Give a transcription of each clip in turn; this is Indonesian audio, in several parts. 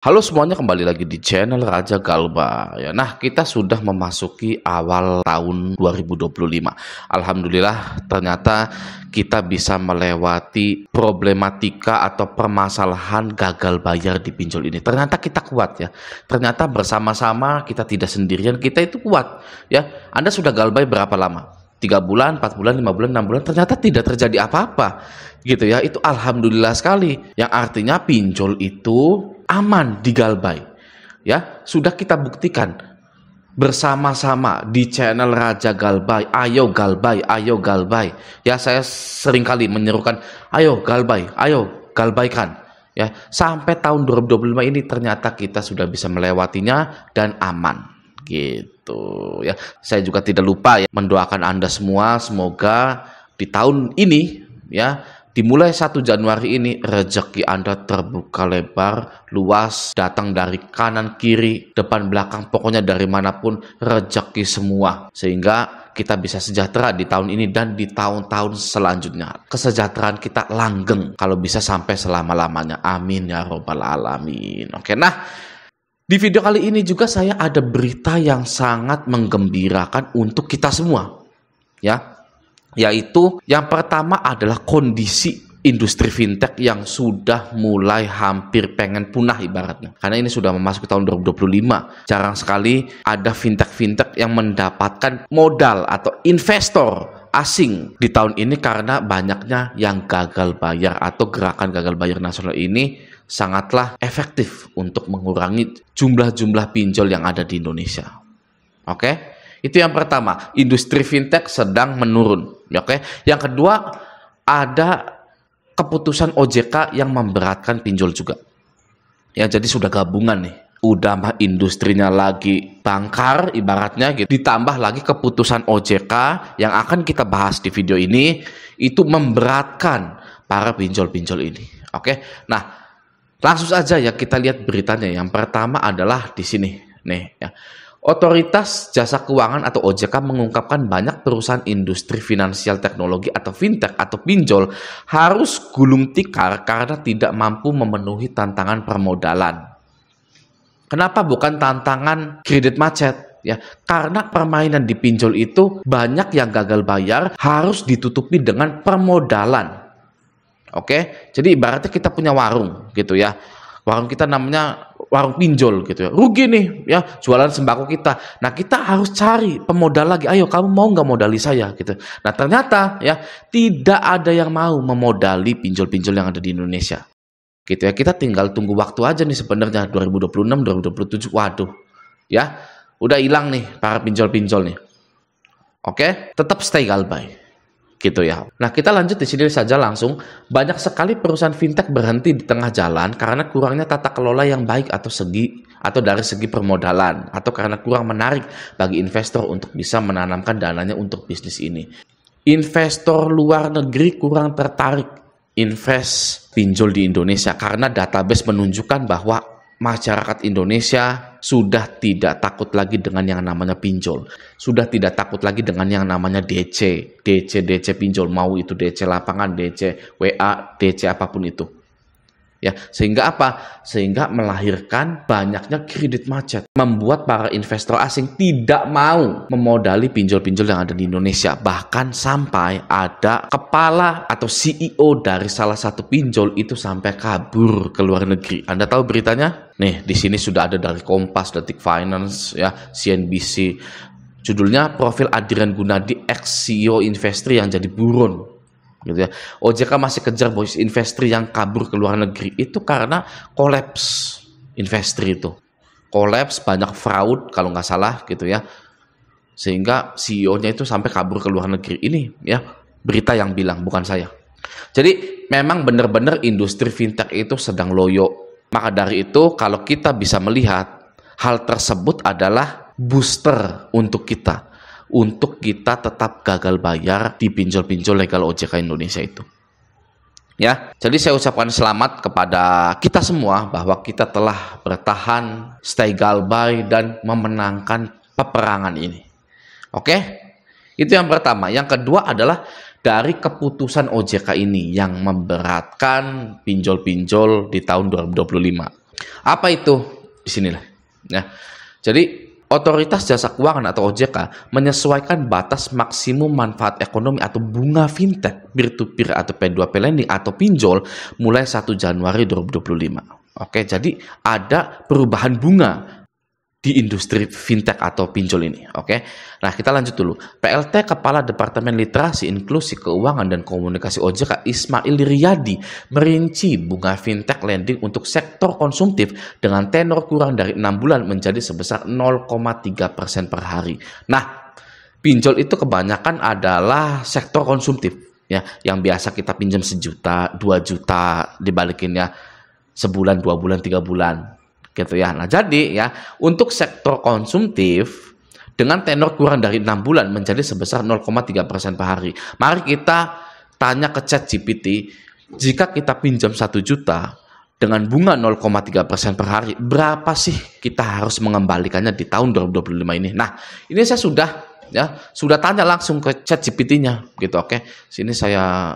Halo semuanya, kembali lagi di channel Raja Galba ya. Nah, kita sudah memasuki awal tahun 2025. Alhamdulillah, ternyata kita bisa melewati problematika atau permasalahan gagal bayar di pinjol ini. Ternyata kita kuat ya. Ternyata bersama-sama, kita tidak sendirian, kita itu kuat ya. Anda sudah gagal bayar berapa lama? 3 bulan, 4 bulan, 5 bulan, 6 bulan, ternyata tidak terjadi apa-apa gitu ya. Itu alhamdulillah sekali, yang artinya pinjol itu aman di Galbay ya. Sudah kita buktikan bersama-sama di channel Raja Galbay. Ayo Galbay, ayo Galbay ya. Saya seringkali menyerukan ayo Galbay, ayo galbaykan ya. Sampai tahun 2025 ini ternyata kita sudah bisa melewatinya dan aman gitu ya. Saya juga tidak lupa ya mendoakan Anda semua, semoga di tahun ini ya, dimulai 1 Januari ini rezeki Anda terbuka lebar, luas, datang dari kanan, kiri, depan, belakang, pokoknya dari manapun rezeki semua. Sehingga kita bisa sejahtera di tahun ini dan di tahun-tahun selanjutnya. Kesejahteraan kita langgeng kalau bisa sampai selama-lamanya. Amin ya robbal alamin. Oke, nah di video kali ini juga saya ada berita yang sangat menggembirakan untuk kita semua ya. Yaitu yang pertama adalah kondisi industri fintech yang sudah mulai hampir pengen punah ibaratnya. Karena ini sudah memasuki tahun 2025. Jarang sekali ada fintech-fintech yang mendapatkan modal atau investor asing di tahun ini, karena banyaknya yang gagal bayar atau gerakan gagal bayar nasional ini sangatlah efektif untuk mengurangi jumlah-jumlah pinjol yang ada di Indonesia. Oke? Itu yang pertama, industri fintech sedang menurun. Oke. Yang kedua, ada keputusan OJK yang memberatkan pinjol juga. Ya, jadi sudah gabungan nih. Udah mah industrinya lagi bangkar ibaratnya gitu. Ditambah lagi keputusan OJK yang akan kita bahas di video ini, itu memberatkan para pinjol-pinjol ini. Oke. Nah, langsung saja ya kita lihat beritanya. Yang pertama adalah di sini nih ya. Otoritas Jasa Keuangan atau OJK mengungkapkan banyak perusahaan industri finansial teknologi atau fintech atau pinjol harus gulung tikar karena tidak mampu memenuhi tantangan permodalan. Kenapa bukan tantangan kredit macet? Ya, karena permainan di pinjol itu banyak yang gagal bayar harus ditutupi dengan permodalan. Oke, jadi ibaratnya kita punya warung gitu ya. Warung kita namanya warung pinjol gitu ya. Rugi nih ya, jualan sembako kita. Nah, kita harus cari pemodal lagi. Ayo, kamu mau nggak modali saya gitu. Nah, ternyata ya tidak ada yang mau memodali pinjol-pinjol yang ada di Indonesia. Gitu ya. Kita tinggal tunggu waktu aja nih sebenarnya 2026, 2027. Waduh. Ya, udah hilang nih para pinjol-pinjol nih. Oke, tetap stay Galbay. Gitu ya. Nah, kita lanjut di sini saja langsung. Banyak sekali perusahaan fintech berhenti di tengah jalan karena kurangnya tata kelola yang baik atau dari segi permodalan, atau karena kurang menarik bagi investor untuk bisa menanamkan dananya untuk bisnis ini. Investor luar negeri kurang tertarik invest pinjol di Indonesia karena database menunjukkan bahwa masyarakat Indonesia sudah tidak takut lagi dengan yang namanya pinjol. Sudah tidak takut lagi dengan yang namanya DC pinjol. Mau itu DC lapangan, DC WA, DC apapun itu. Ya, sehingga apa? Sehingga melahirkan banyaknya kredit macet. Membuat para investor asing tidak mau memodali pinjol-pinjol yang ada di Indonesia. Bahkan sampai ada kepala atau CEO dari salah satu pinjol itu sampai kabur ke luar negeri. Anda tahu beritanya? Nih, di sini sudah ada dari Kompas, Detik Finance, ya, CNBC. Judulnya Profil Adrian Gunadi, ex-CEO Investri yang jadi buron. Gitu ya. OJK masih kejar boys Investri yang kabur ke luar negeri itu karena kolaps Investri itu. Kolaps, banyak fraud kalau nggak salah gitu ya. Sehingga CEO-nya itu sampai kabur ke luar negeri. Ini ya berita yang bilang, bukan saya. Jadi memang benar-benar industri fintech itu sedang loyo. Maka dari itu kalau kita bisa melihat hal tersebut adalah booster untuk kita. Untuk kita tetap gagal bayar di pinjol-pinjol legal OJK Indonesia itu. Ya, jadi saya ucapkan selamat kepada kita semua bahwa kita telah bertahan, stay Galbay dan memenangkan peperangan ini. Oke? Itu yang pertama. Yang kedua adalah dari keputusan OJK ini yang memberatkan pinjol-pinjol di tahun 2025. Apa itu? Di sinilah. Ya. Jadi Otoritas Jasa Keuangan atau OJK menyesuaikan batas maksimum manfaat ekonomi atau bunga fintech, peer-to-peer atau P2P lending atau pinjol mulai 1 Januari 2025. Oke, jadi ada perubahan bunga di industri fintech atau pinjol ini. Oke, nah kita lanjut dulu. PLT Kepala Departemen Literasi, Inklusi Keuangan dan Komunikasi OJK Ismail Riyadi merinci bunga fintech lending untuk sektor konsumtif dengan tenor kurang dari 6 bulan menjadi sebesar 0,3% per hari. Nah, pinjol itu kebanyakan adalah sektor konsumtif, ya, yang biasa kita pinjam 1 juta, 2 juta, dibalikinnya sebulan, 2 bulan, 3 bulan. Gitu ya. Nah, jadi ya, untuk sektor konsumtif dengan tenor kurang dari 6 bulan menjadi sebesar 0,3% per hari. Mari kita tanya ke ChatGPT, jika kita pinjam 1 juta dengan bunga 0,3% per hari, berapa sih kita harus mengembalikannya di tahun 2025 ini? Nah, ini saya sudah tanya langsung ke ChatGPT-nya gitu. Oke. Sini saya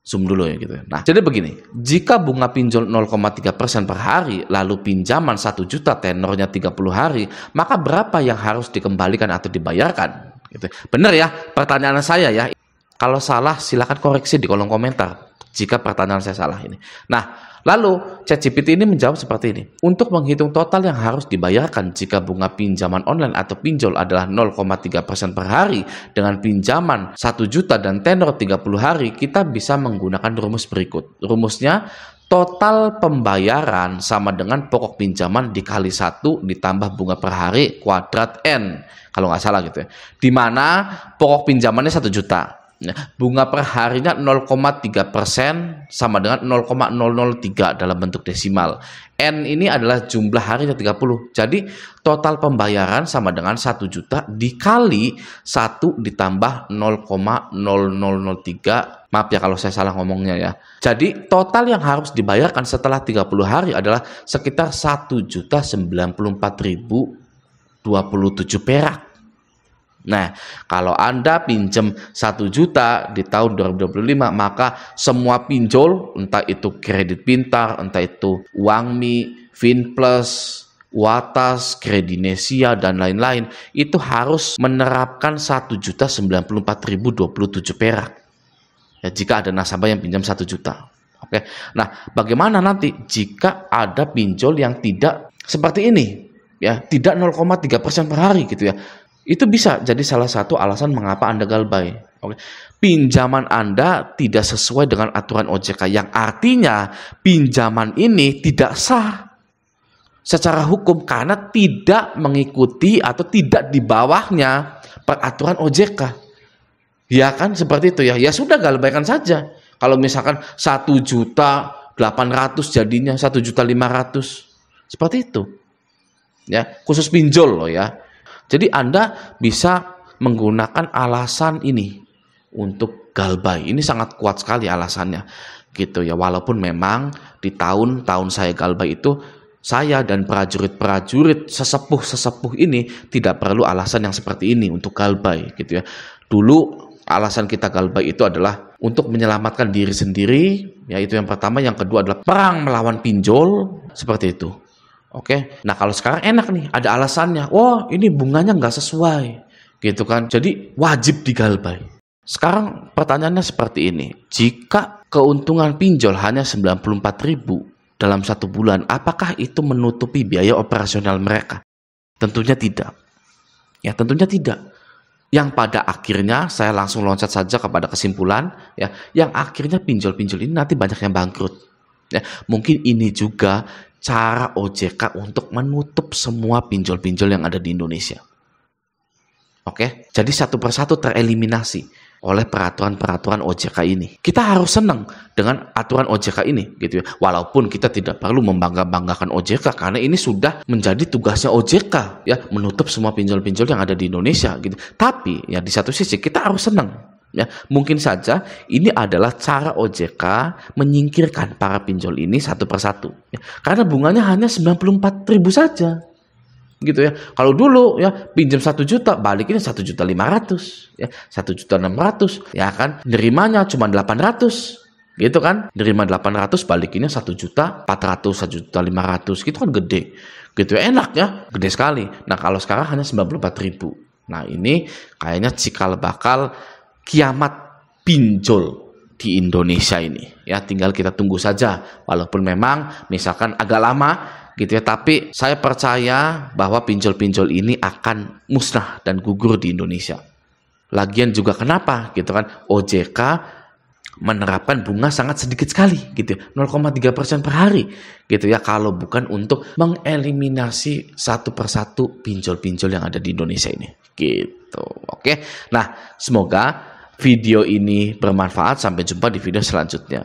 zoom dulu ya gitu. Nah, jadi begini, jika bunga pinjol 0,3% per hari, lalu pinjaman 1 juta tenornya 30 hari, maka berapa yang harus dikembalikan atau dibayarkan? Gitu. Benar ya pertanyaan saya ya. Kalau salah silakan koreksi di kolom komentar jika pertanyaan saya salah ini. Nah, lalu ChatGPT ini menjawab seperti ini. Untuk menghitung total yang harus dibayarkan jika bunga pinjaman online atau pinjol adalah 0,3% per hari dengan pinjaman 1 juta dan tenor 30 hari, kita bisa menggunakan rumus berikut. Rumusnya, total pembayaran sama dengan pokok pinjaman dikali 1 ditambah bunga per hari kuadrat N. Kalau nggak salah gitu ya. Di mana pokok pinjamannya 1 juta. Bunga per harinya 0,3% sama dengan 0,003 dalam bentuk desimal. N ini adalah jumlah harinya 30. Jadi total pembayaran sama dengan 1 juta dikali 1 ditambah 0,0003. Maaf ya kalau saya salah ngomongnya ya. Jadi total yang harus dibayarkan setelah 30 hari adalah sekitar 1.094.027 perak. Nah, kalau Anda pinjam 1 juta di tahun 2025, maka semua pinjol, entah itu Kredit Pintar, entah itu Uangmi, Finplus, Watas, Kredinesia, dan lain-lain, itu harus menerapkan 1.094.027 perak. Ya, jika ada nasabah yang pinjam 1 juta. Oke. Nah, bagaimana nanti jika ada pinjol yang tidak seperti ini? Ya, tidak 0,3% per hari gitu ya. Itu bisa jadi salah satu alasan mengapa Anda galbay. Oke. Pinjaman Anda tidak sesuai dengan aturan OJK, yang artinya pinjaman ini tidak sah secara hukum karena tidak mengikuti atau tidak di bawahnya peraturan OJK. Ya kan seperti itu ya. Ya sudah, galbaikan saja. Kalau misalkan 1.800.000 jadinya 1.500.000. Seperti itu. Ya, khusus pinjol loh ya. Jadi Anda bisa menggunakan alasan ini untuk galbay. Ini sangat kuat sekali alasannya gitu ya. Walaupun memang di tahun-tahun saya galbay itu, saya dan prajurit-prajurit sesepuh-sesepuh ini tidak perlu alasan yang seperti ini untuk galbay gitu ya. Dulu alasan kita galbay itu adalah untuk menyelamatkan diri sendiri, ya itu yang pertama. Yang kedua adalah perang melawan pinjol, seperti itu. Oke, nah kalau sekarang enak nih, ada alasannya. Wah, ini bunganya nggak sesuai, gitu kan. Jadi wajib digalbay. Sekarang pertanyaannya seperti ini. Jika keuntungan pinjol hanya 94.000 dalam 1 bulan, apakah itu menutupi biaya operasional mereka? Tentunya tidak. Ya, tentunya tidak. Yang pada akhirnya saya langsung loncat saja kepada kesimpulan, ya, yang akhirnya pinjol-pinjol ini nanti banyak yang bangkrut. Ya, mungkin ini juga cara OJK untuk menutup semua pinjol-pinjol yang ada di Indonesia. Oke, jadi satu persatu tereliminasi oleh peraturan-peraturan OJK ini. Kita harus senang dengan aturan OJK ini, gitu ya. Walaupun kita tidak perlu membangga-banggakan OJK karena ini sudah menjadi tugasnya OJK, ya, menutup semua pinjol-pinjol yang ada di Indonesia, gitu. Tapi ya di satu sisi kita harus senang. Ya, mungkin saja ini adalah cara OJK menyingkirkan para pinjol ini satu persatu. Ya, karena bunganya hanya 94.000 saja. Gitu ya. Kalau dulu ya pinjam 1 juta, balikin 1.500.000, ya, 1.600.000, ya kan. Nerimanya cuma 800. gitu kan, nerima 800 balikinnya 1.400.000, 1.500.000, gitu kan gede gitu ya, enak ya, gede sekali. Nah kalau sekarang hanya 94.000. Nah ini kayaknya cikal bakal kiamat pinjol di Indonesia ini ya, tinggal kita tunggu saja, walaupun memang misalkan agak lama gitu ya, tapi saya percaya bahwa pinjol-pinjol ini akan musnah dan gugur di Indonesia. Lagian juga kenapa gitu kan, OJK menerapkan bunga sangat sedikit sekali gitu ya, 0,3% per hari gitu ya, kalau bukan untuk mengeliminasi satu persatu pinjol-pinjol yang ada di Indonesia ini gitu. Oke, nah semoga video ini bermanfaat. Sampai jumpa di video selanjutnya.